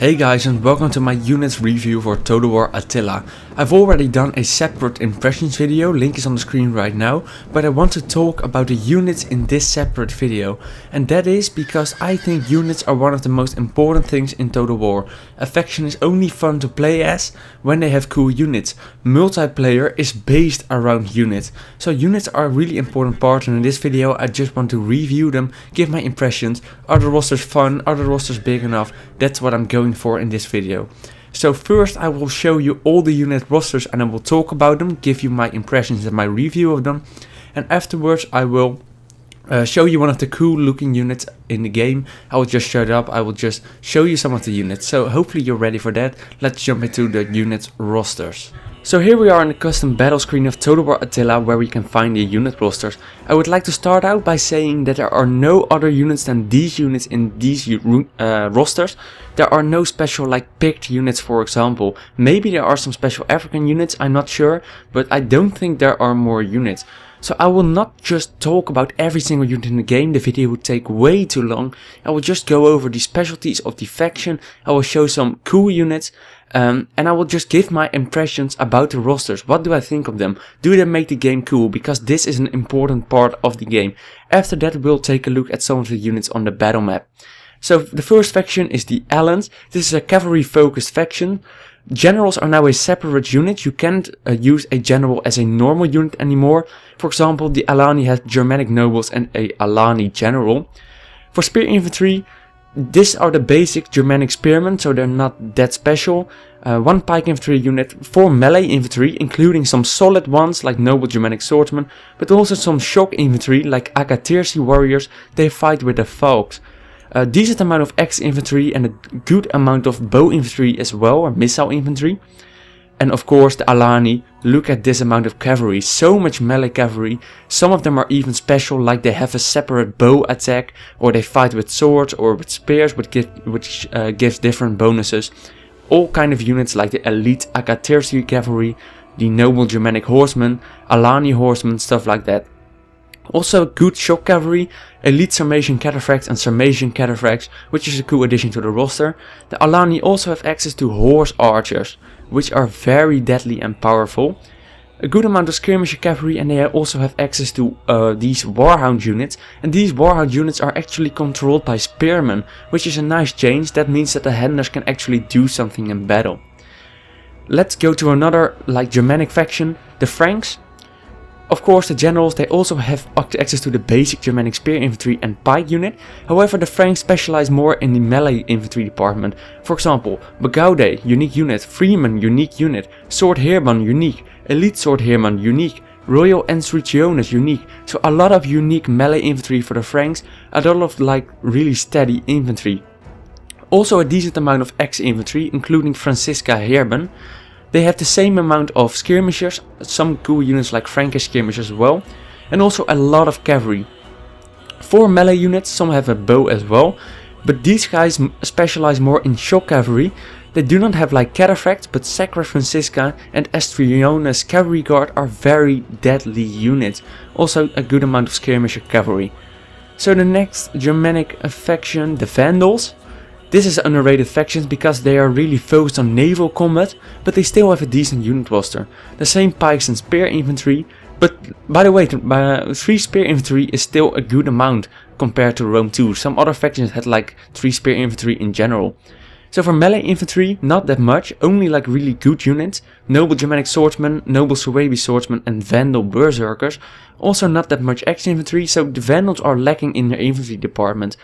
Hey guys, and welcome to my units review for Total War Attila. I've already done a separate impressions video, link is on the screen right now, but I want to talk about the units in this separate video. And that is because I think units are one of the most important things in Total War. A faction is only fun to play as when they have cool units. Multiplayer is based around units. So units are a really important part, and in this video I just want to review them, give my impressions. Are the rosters fun? Are the rosters big enough? That's what I'm going for in this video. So first I will show you all the unit rosters and I will talk about them, give you my impressions and my review of them, and afterwards I will show you one of the cool looking units in the game. I will just shut up, I will just show you some of the units, so hopefully you're ready for that. Let's jump into the unit rosters. So here we are in the custom battle screen of Total War Attila, where we can find the unit rosters. I would like to start out by saying that there are no other units than these units in these rosters. There are no special like picked units, for example. Maybe there are some special African units, I'm not sure, but I don't think there are more units. So I will not just talk about every single unit in the game, the video would take way too long. I will just go over the specialties of the faction, I will show some cool units, and I will just give my impressions about the rosters. What do I think of them? Do they make the game cool? Because this is an important part of the game. After that we'll take a look at some of the units on the battle map. So the first faction is the Alans. This is a cavalry focused faction. Generals are now a separate unit. You can't use a general as a normal unit anymore. For example, the Alani has Germanic nobles and a Alani general. For spear infantry, these are the basic Germanic spearmen, so they're not that special. One pike infantry unit, 4 melee infantry, including some solid ones like noble Germanic swordsmen, but also some shock infantry like Agatirsi warriors. They fight with the Falks. A decent amount of axe infantry and a good amount of bow infantry as well, or missile infantry. And of course the Alani, look at this amount of cavalry, so much melee cavalry. Some of them are even special, like they have a separate bow attack, or they fight with swords or with spears, which gives different bonuses. All kind of units like the elite Agatirsi cavalry, the noble Germanic horsemen, Alani horsemen, stuff like that. Also good shock cavalry, elite Sarmatian cataphracts and Sarmatian cataphracts, which is a cool addition to the roster. The Alani also have access to horse archers, which are very deadly and powerful. A good amount of skirmisher cavalry, and they also have access to these warhound units. And these warhound units are actually controlled by spearmen, which is a nice change. That means that the handlers can actually do something in battle. Let's go to another like Germanic faction, the Franks. Of course the generals, they also have access to the basic Germanic spear infantry and pike unit. However, the Franks specialize more in the melee infantry department. For example, Bagaude, unique unit, Freeman, unique unit, Sword Heerman, unique, Elite Sword Heerman, unique, Royal Enstrucciones, unique. So a lot of unique melee infantry for the Franks, a lot of like really steady infantry. Also a decent amount of axe infantry, including Francisca Heerman. They have the same amount of skirmishers, some cool units like Frankish skirmishers as well, and also a lot of cavalry. 4 melee units, some have a bow as well, but these guys specialize more in shock cavalry. They do not have like cataphracts, but Sacra Francisca and Estriones cavalry guard are very deadly units. Also a good amount of skirmisher cavalry. So the next Germanic faction, the Vandals. This is an underrated faction because they are really focused on naval combat, but they still have a decent unit roster. The same pikes and spear infantry, but by the way, 3 spear infantry is still a good amount compared to Rome 2. Some other factions had like 3 spear infantry in general. So for melee infantry, not that much, only like really good units. Noble Germanic swordsmen, noble Suebi swordsmen and Vandal berserkers. Also not that much axe infantry, so the Vandals are lacking in their infantry department.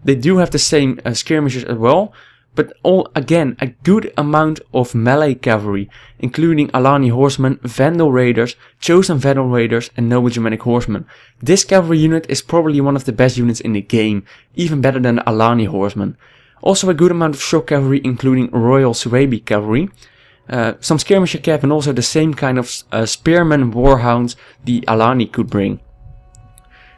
They do have the same skirmishers as well, but again a good amount of melee cavalry, including Alani horsemen, Vandal raiders, chosen Vandal raiders and noble Germanic horsemen. This cavalry unit is probably one of the best units in the game, even better than the Alani horsemen. Also a good amount of shock cavalry, including Royal Suebi cavalry. Some skirmisher cav and also the same kind of spearmen warhounds the Alani could bring.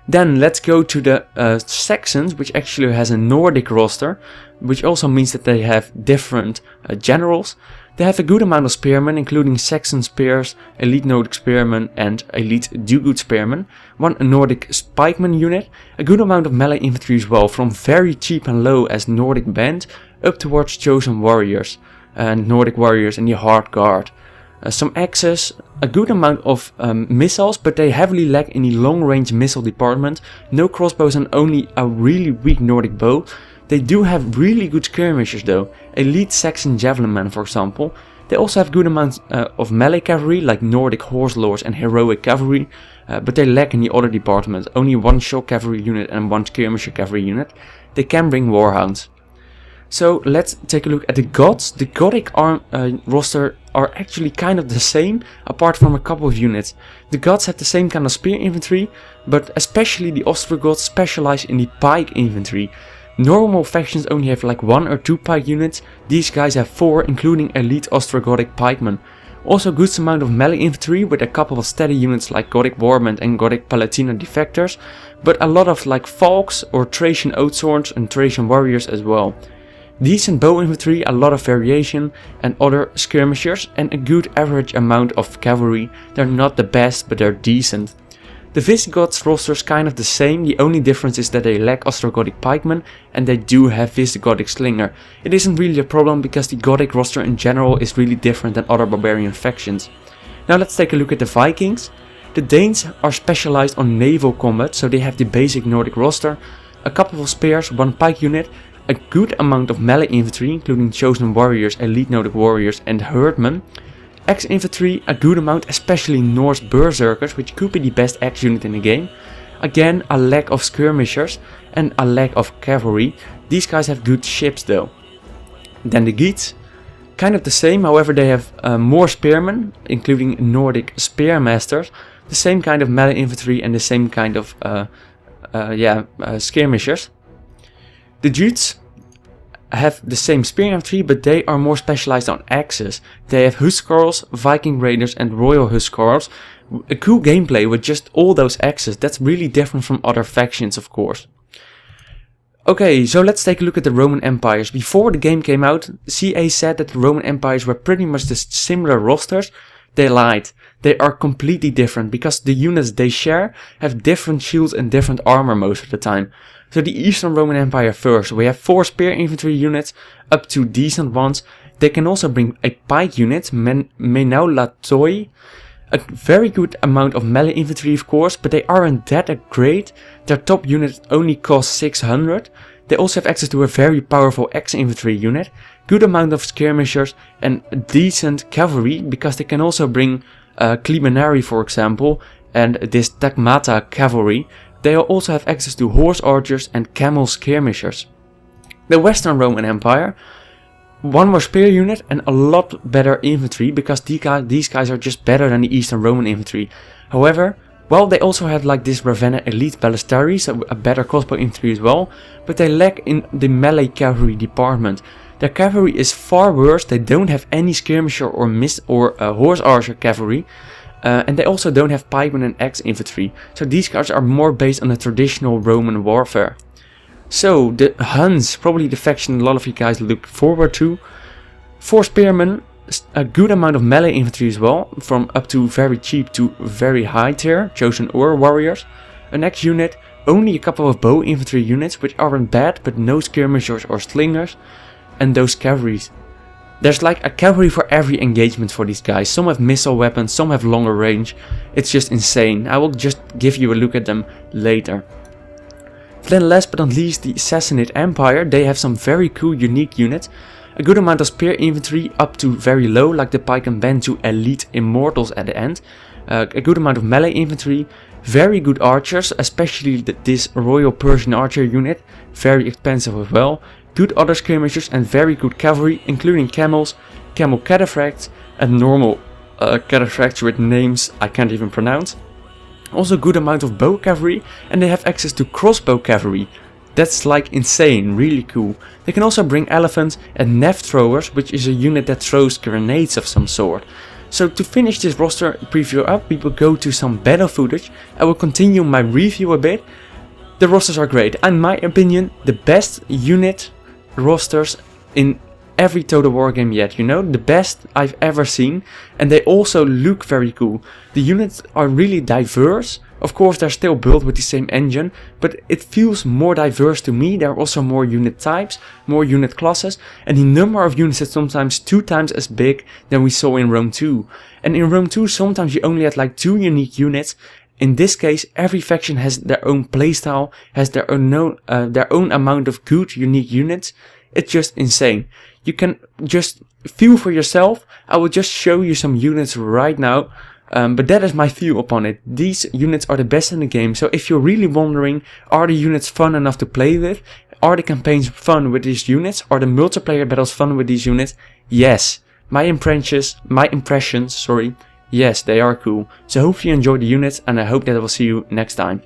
Then let's go to the Saxons, which actually has a Nordic roster, which also means that they have different generals. They have a good amount of spearmen, including Saxon spears, elite Nordic spearmen and elite Duguid spearmen. One Nordic spikeman unit, a good amount of melee infantry as well, from very cheap and low as Nordic band up towards chosen warriors and Nordic warriors and the hard guard. Some axes, a good amount of missiles, but they heavily lack in the long range missile department, no crossbows and only a really weak Nordic bow. They do have really good skirmishers though, elite Saxon javelin man for example. They also have good amounts of melee cavalry like Nordic horse lords and heroic cavalry, but they lack in the other departments, only one shock cavalry unit and one skirmisher cavalry unit. They can bring warhounds. So let's take a look at the gods. The Gothic roster are actually kind of the same, apart from a couple of units. The gods have the same kind of spear infantry, but especially the Ostrogoths specialize in the pike infantry. Normal factions only have like 1 or 2 pike units, these guys have 4, including elite Ostrogothic pikemen. Also good amount of melee infantry with a couple of steady units like Gothic warband and Gothic Palatina defectors, but a lot of like Falks or Thracian Oathsworns and Thracian warriors as well. Decent bow infantry, a lot of variation and other skirmishers, and a good average amount of cavalry. They're not the best, but they're decent. The Visigoths roster is kind of the same, the only difference is that they lack Ostrogothic pikemen and they do have Visigothic slinger. It isn't really a problem because the Gothic roster in general is really different than other barbarian factions. Now let's take a look at the Vikings. The Danes are specialized on naval combat, so they have the basic Nordic roster, a couple of spears, 1 pike unit, a good amount of melee infantry including chosen warriors, elite Nordic warriors and herdmen. Axe infantry, a good amount, especially Norse berserkers, which could be the best axe unit in the game. Again, a lack of skirmishers and a lack of cavalry. These guys have good ships though. Then the Geats, kind of the same, however they have more spearmen, including Nordic spearmasters, the same kind of melee infantry and the same kind of skirmishers. The Jutes have the same spear infantry, but they are more specialized on axes. They have Huskarls, Viking raiders and Royal Huskarls. A cool gameplay with just all those axes. That's really different from other factions of course. Okay, so let's take a look at the Roman empires. Before the game came out, CA said that the Roman empires were pretty much the similar rosters. They lied. They are completely different because the units they share have different shields and different armor most of the time. So the Eastern Roman Empire first, we have 4 spear infantry units, up to decent ones. They can also bring a pike unit, Menaulatoi, a very good amount of melee infantry of course, but they aren't that great. Their top unit only costs 600. They also have access to a very powerful axe infantry unit, good amount of skirmishers and decent cavalry, because they can also bring Klimenari for example, and this Tagmata cavalry. They also have access to horse archers and camel skirmishers. The Western Roman Empire, 1 more spear unit and a lot better infantry, because these guys are just better than the Eastern Roman infantry. However, well, they also have like this Ravenna elite ballistari, so a better crossbow infantry as well, but they lack in the melee cavalry department. Their cavalry is far worse. They don't have any skirmisher or horse archer cavalry. And they also don't have pikemen and axe infantry, so these guys are more based on the traditional Roman warfare. So the Huns, probably the faction a lot of you guys look forward to. 4 spearmen, a good amount of melee infantry as well, from up to very cheap to very high tier, chosen warriors. An axe unit, only a couple of bow infantry units which aren't bad, but no skirmishers or slingers, and those cavalries. There's like a cavalry for every engagement for these guys. Some have missile weapons, some have longer range. It's just insane. I will just give you a look at them later. Then last but not least, the Sassanid Empire. They have some very cool unique units. A good amount of spear infantry up to very low, like the pike and band to elite immortals at the end. A good amount of melee infantry. Very good archers, especially this Royal Persian archer unit. Very expensive as well. Good other skirmishers and very good cavalry, including camels, camel cataphracts and normal cataphracts with names I can't even pronounce. Also good amount of bow cavalry, and they have access to crossbow cavalry. That's like insane, really cool. They can also bring elephants and nav throwers, which is a unit that throws grenades of some sort. So to finish this roster preview up, we will go to some battle footage. I will continue my review a bit. The rosters are great. In my opinion, the best unit rosters in every Total War game yet, you know, the best I've ever seen, and they also look very cool. The units are really diverse Of course they're still built with the same engine, but it feels more diverse to me. There are also more unit types, more unit classes, and the number of units is sometimes 2 times as big than we saw in Rome 2. And in Rome 2 sometimes you only had like 2 unique units. In this case, every faction has their own playstyle, has their own amount of good unique units. It's just insane. You can just feel for yourself. I will just show you some units right now. But that is my view upon it. These units are the best in the game. So if you're really wondering, are the units fun enough to play with? Are the campaigns fun with these units? Are the multiplayer battles fun with these units? Yes. My impressions, yes, they are cool. So hopefully you enjoyed the units, and I hope that I will see you next time.